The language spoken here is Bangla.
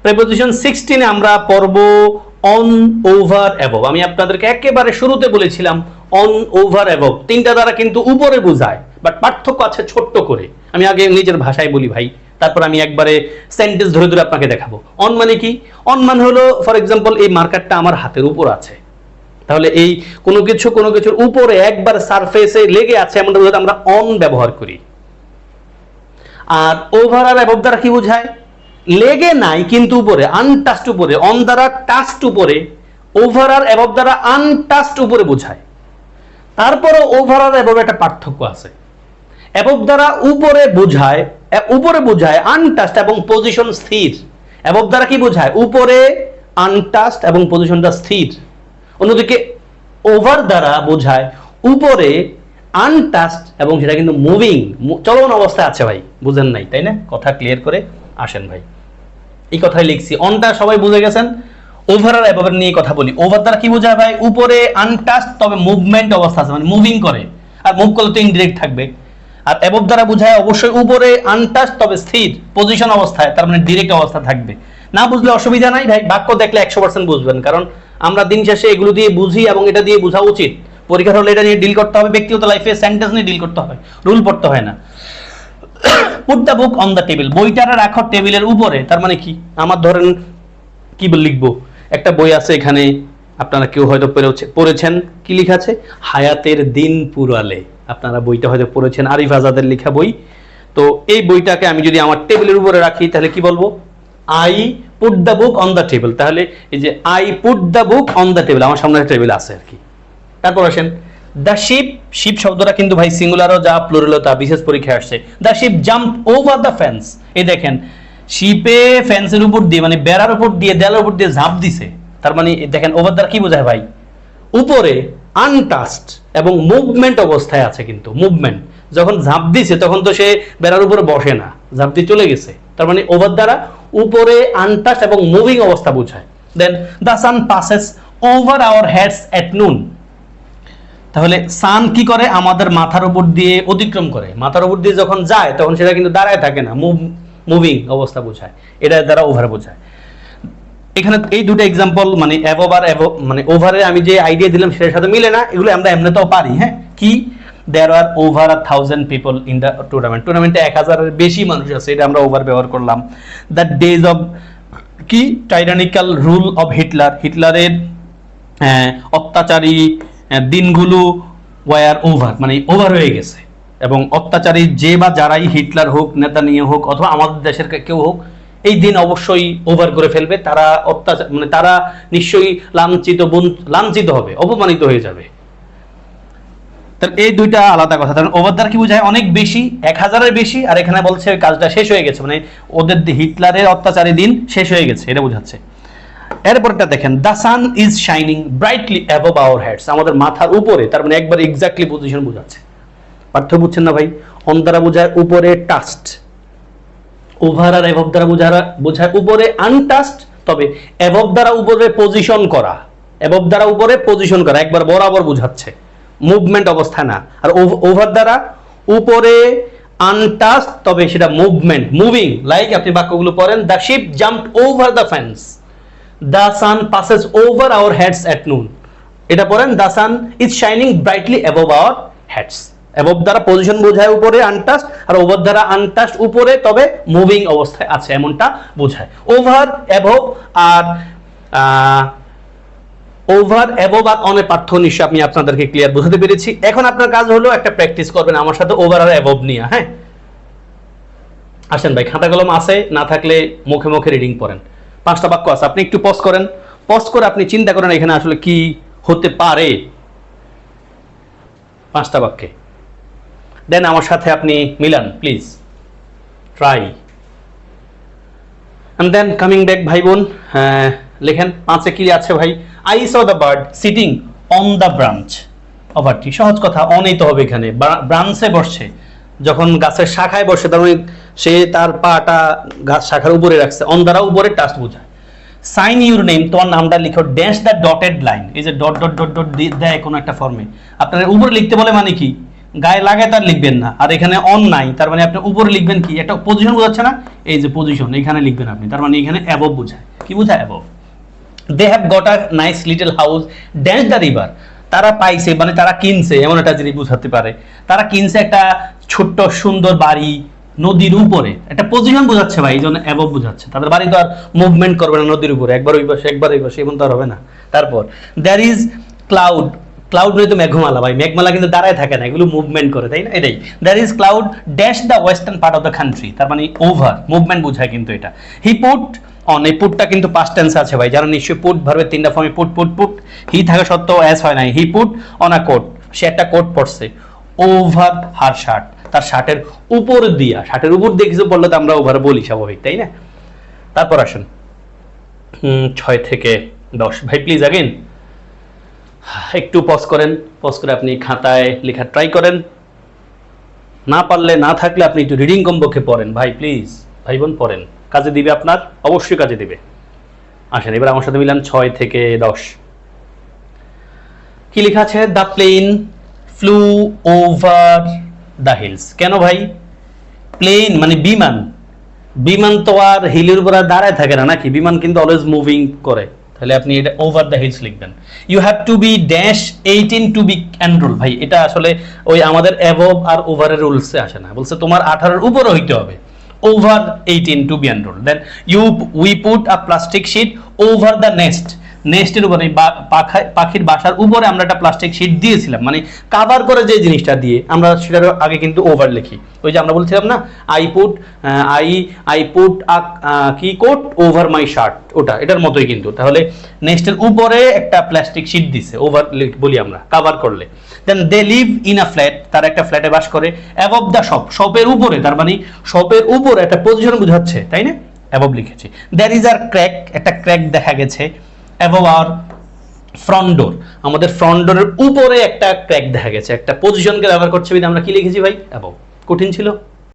প্রিপোজিশন 16 এ আমরা পড়ব অন, ওভার, অ্যাবভ। আমি আপনাদেরকে একেবারে শুরুতে বলেছিলাম অন, ওভার, অ্যাবভ তিনটা দ্বারা কিন্তু উপরে বোঝায়, বাট পার্থক্য আছে ছোট্ট করে। আমি আগে নিজের ভাষায় বলি ভাই, তারপর আমি একবারে সেন্টেন্স ধরে ধরে আপনাকে দেখাবো। অন মানে কি? অন মানে হলো ফর এক্সাম্পল এই মার্কারটা আমার হাতের উপর আছে, তাহলে এই কোনো কিছুর উপরে একবার সারফেসে লেগে আছে এমনটা বোঝাতে আমরা অন ব্যবহার করি। আর ওভার আর অ্যাবভ দ্বারা কি বোঝায়? লেগে নাই কিন্তু উপরে, আনটাচড উপরে। অন দ্বারা টাচড উপরে, ওভার আর অ্যাবভ দ্বারা আনটাচড উপরে বোঝায়। তারপরে ওভার আর অ্যাবভ একটা পার্থক্য আছে। অ্যাবভ দ্বারা উপরে বোঝায় আনটাচড এবং পজিশন স্থির। অ্যাবভ দ্বারা কি বোঝায়? উপরে, আনটাচড এবং পজিশনটা স্থির। অন্যদিকে ওভার দ্বারা বোঝায় উপরে, আনটাচড এবং সেটা কিন্তু মুভিং, চলমান অবস্থায় আছে। ভাই বুঝেন নাই তাই না? কথা ক্লিয়ার করে আসেন ভাই। এই কথাই লিখছি। অনটা সবাই বুঝে গেছেন। ওভার আর অ্যাবভ নিয়ে কথা বলি। ওভার দ্বারা কি বোঝায় ভাই? উপরে, আনটাচড তবে মুভমেন্ট অবস্থা আছে, মানে মুভিং করে, আর মুভ করলে তো ইনডিরেক্ট থাকবে। আর অ্যাবভ দ্বারা বোঝায় অবশ্যই উপরে, আনটাচড তবে স্থির পজিশন অবস্থায়, তার মানে ডিরেক্ট অবস্থা থাকবে। না বুঝলে অসুবিধা নাই ভাই, বাক্য দেখলে 100% বুঝবেন, কারণ আমরা দিন শেষে এগুলো দিয়ে বুঝি এবং এটা দিয়ে বোঝা উচিত। পরীক্ষার হলে এটা নিয়ে ডিল করতে হবে, ব্যক্তিগত লাইফে সেন্টেন্স নিয়ে ডিল করতে হবে, রুল পড়তে হয় না। Put the book on the table, বইটারে রাখো টেবিলের উপরে। তার মানে কি? আমার ধরেন কি লিখবো, একটা বই আছে এখানে, আপনারা কেউ হয়তো পড়েছেন। কি লেখা আছে? হায়াতের দিন পুরালে। আপনারা বইটা হয়তো পড়েছেন, আরিফ আজাদের লেখা বই। তো এই বইটাকে আমি যদি আমার টেবিলের উপরে রাখি তাহলে কি বলবো? I put the book on the table. তাহলে এই যে I put the book on the table, আমার সামনে একটা টেবিল আছে আর কি। তারপর আসেন দ্য শিপ, শিপ শব্দটা কিন্তু ভাই সিঙ্গুলারও যা প্লুরালও তা, বিশেষ পরীক্ষায় আসছে। The ship jump over the fence. এই দেখেন, শিপে ফেন্সের উপর দিয়ে, মানে বেড়ার উপর দিয়ে, দেয়ালের উপর দিয়ে ঝাঁপ দিছে। তার মানে দেখেন ওভার দ্বারা কি বোঝায় ভাই? উপরে, আনটাচড এবং মুভমেন্ট অবস্থায় আছে। কিন্তু মুভমেন্ট, যখন ঝাঁপ দিছে তখন তো সে বেড়ার উপরে বসে না, ঝাঁপ দিয়ে চলে গেছে। তার মানে ওভার দ্বারা উপরে, আনটাচড এবং মুভিং অবস্থা বোঝায়। Then the sun passes over our heads at noon. তাহলে সান কি করে? আমাদের মাথার উপর দিয়ে অতিক্রম করে। মাথার উপর দিয়ে যখন যায় তখন সেটা কিন্তু দাঁড়ায় থাকে না, মুভিং অবস্থা বোঝায়। এটা দ্বারা ওভার বোঝায়। এখানে এই দুটো এক্সাম্পল, মানে অ্যাবভ আর অ্যাবভ, মানে ওভারে আমি যে আইডিয়া দিলাম সেটার সাথে মিলে না। এগুলো আমরা এমনিতেও পারি। হ্যাঁ, কি? There are over 1000 people in the tournament. টুর্নামেন্টে 1000-এর বেশি মানুষ আছে, এটা আমরা ওভার ব্যবহার করলাম। দ্য ডেজ অফ কি? টাইরানিক্যাল রুল অফ হিটলার। হিটলারের অত্যাচারী দিনগুলো ওয়ার ওভার, মানে ওভার হয়ে গেছে। এবং অত্যাচারী যে বা যারাই, হিটলার হোক, নেতা নিয়ে হোক, অথবা আমাদের দেশের কেউ হোক, এই দিন অবশ্যই ওভার করে ফেলবে। তারা অত্যাচার, মানে তারা নিশ্চয়ই লাঞ্ছিত হবে, অপমানিত হয়ে যাবে। তাহলে এই দুইটা আলাদা কথা। কারণ ওভার দ্বারা কি বোঝায়? অনেক বেশি, 1000-এর বেশি। আর এখানে বলছে কাজটা শেষ হয়ে গেছে, মানে ওদের হিটলারের অত্যাচারী দিন শেষ হয়ে গেছে, এটা বোঝাচ্ছে। এরপরটা দেখেন, the sun is shining brightly above our heads. আমাদের মাথার উপরে, তার মানে একবার এক্স্যাক্টলি পজিশন বোঝাচ্ছে। পার্থক্য বুঝছেন না ভাই? অন দ্বারা বোঝায় উপরে, টাচড। ওভার আর অ্যাবভ দ্বারা বোঝায় উপরে, আনটাচড তবে অ্যাবভ দ্বারা উপরে পজিশন করা। অ্যাবভ দ্বারা উপরে পজিশন করা, একবার বরাবর বোঝাচ্ছে, মুভমেন্ট অবস্থা না। আর ওভার দ্বারা উপরে, আনটাচড তবে সেটা মুভমেন্ট, মুভিং। লাইক আপনি বাক্যগুলো পড়েন, the sheep jumped over the fence, the sun passes over our heads at noon. এটা পড়েন, the sun is shining brightly above our heads. Above দ্বারা পজিশন বোঝায় উপরে, আনটাচড, আর ওভার দ্বারা আনটাচড উপরে তবে মুভিং অবস্থায় আছে, এমনটা বোঝায়। ওভার, অ্যাবভ আর ওভার, অ্যাবভ আর অনের পার্থক্য নিশ্চয় আমি আপনাদেরকে ক্লিয়ার বোঝাতে পেরেছি। এখন আপনার কাজ হলো একটা প্র্যাকটিস করবেন আমার সাথে ওভার আর অ্যাবভ নিয়ে। হ্যাঁ, আসেন ভাই, খাতা কলম আছে, না থাকলে মুখে মুখে রিডিং পড়েন। 5টা বাক্য আছে, আপনি একটু পজ করেন, পজ করে আপনি চিন্তা করেন এখানে আসলে কি হতে পারে 5টা বাক্যে। দেন আমার সাথে আপনি মিলান, please try. And then coming back ভাই বোন, লেখেন 5-এ কি আছে ভাই? I saw the bird sitting on the branch of a tree. সহজ কথা, অনই তো হবে এখানে, ব্রাঞ্চে বসছে। যখন গাছের শাখায় বসে তার মানে সে তার পাটা গাছ শাখার উপরে রাখছে। অন দ্বারা উপরে, টাচ বোঝায়। সাইন ইউর নেম, তোমার নামটা লিখো। ড্যাশ দ্য ডটেড লাইন, এই যে ডট ডট ডট ডট দেয় কোনো একটা ফর্মে, আপনার উপরে লিখতে বলে, মানে কি? গায়ে লাগে তার লিখবেন না, আর এখানে অন নাই, তার মানে আপনি উপরে লিখবেন কি, একটা পজিশন বোঝাচ্ছে না, এই যে পজিশন এখানে লিখবেন আপনি, তার মানে এখানে অ্যাবভ বোঝায়, কি বোঝায় above. They have got a nice little house dash the river, তারা পাইছে মানে তারা কিনছে, এমন একটা জিনিস বুঝাতে পারে, তারা কিনছে একটা ছোট্ট সুন্দর বাড়ি নদীর উপরে, একটা পজিশন বোঝাচ্ছে ভাই, এই জন্য অ্যাবভ বোঝাচ্ছে। তাদের বাড়ি তো আর মুভমেন্ট করবে না নদীর উপরে, একবার ওই পাশে একবার ওই পাশে, এমন তো আর হবে না। তারপর দ্যার ইজ ক্লাউড, ক্লাউড নয় তো মেঘমালা ভাই, মেঘমালা কিন্তু দাঁড়ায় থাকে না, এগুলো মুভমেন্ট করে, তাই না, এটাই। There is cloud dash the western part of the country, তার মানে ওভার মুভমেন্ট বোঝায় কিন্তু এটা। হি পুট অন, এই পুটটা কিন্তু পাস্ট টেন্স আছে ভাই, যারা নিশ্চয়ই পুট ভার্বের তিনটা ফর্মে পুট পুট পুট, হি থাকা সত্ত্বেও অ্যাস হয় নাই, he put on a coat, সে একটা কোট পরছে, ওভার হার শার্ট, তার শার্টের উপর দিয়া, শার্টের উপর দিয়ে কিছু বললে তো আমরা ওভার বলি স্বাভাবিক, তাই না। তারপর আসুন 6 থেকে 10 ভাই, প্লিজ अगेन একটু পজ করেন, পজ করে আপনি খাতায় লেখা ট্রাই করেন, না পারলে না থাকলে আপনি একটু রিডিং কমপক্ষে পড়েন ভাই, প্লিজ ভাই বোন পড়েন, কাজে দিবে আপনার, অবশ্যই কাজে দিবে। আসেন এবার আমার সাথে মিলান 6 থেকে 10। কি লেখা আছে, the plane flew over the hills, কেন ভাই, প্লেন মানে বিমান, বিমান তো আর হিলের উপর দাঁড়ায় থাকে না নাকি, বিমান কিন্তু অলওয়েজ মুভিং করে, তাহলে আপনি এটা ওভার দ্য হিলস লিখবেন। You have to be dash 18 to be enrol, ভাই এটা আসলে ওই আমাদের অ্যাবভ আর ওভারের রুলসে আসে না, বলছে তোমার 18 উপরে হইতে হবে, over 18 to be enrol. Then we put a plastic sheet over the nest, নেস্টের উপরে পাখির বাসার উপরে আমরা একটা প্লাস্টিক শিট দিয়েছিলাম, মানে কাভার করে যে জিনিসটা দিয়ে আমরা সেটার আগে কিন্তু ওভার লিখি, ওই যে আমরা বলছিলাম না আই পুট কি কোট ওভার মাই শার্ট, ওটা এটার মতোই কিন্তু। তাহলে নেস্টের উপরে একটা প্লাস্টিক শিট দিছে, ওভার বলি আমরা কাভার করলে। দেন they live in a flat, তারা একটা ফ্ল্যাটে বাস করে, অ্যাবভ দ্য শপ, শপের উপরে, তার মানে শপের উপরে একটা পজিশন বোঝাচ্ছে, তাই না, অ্যাবভ লিখেছি। দ্যার ইজ আর ক্র্যাক, একটা ক্র্যাক দেখা গেছে, অ্যাবভ আওয়ার ফ্রন্ট ডোর, আমাদের ফ্রন্ট ডোরের উপরে একটা ক্র্যাক দেখা গেছে, একটা পজিশনকে ব্যবহার করছে, আমরা কি লিখেছি ভাই, অ্যাবভ। কঠিন ছিল।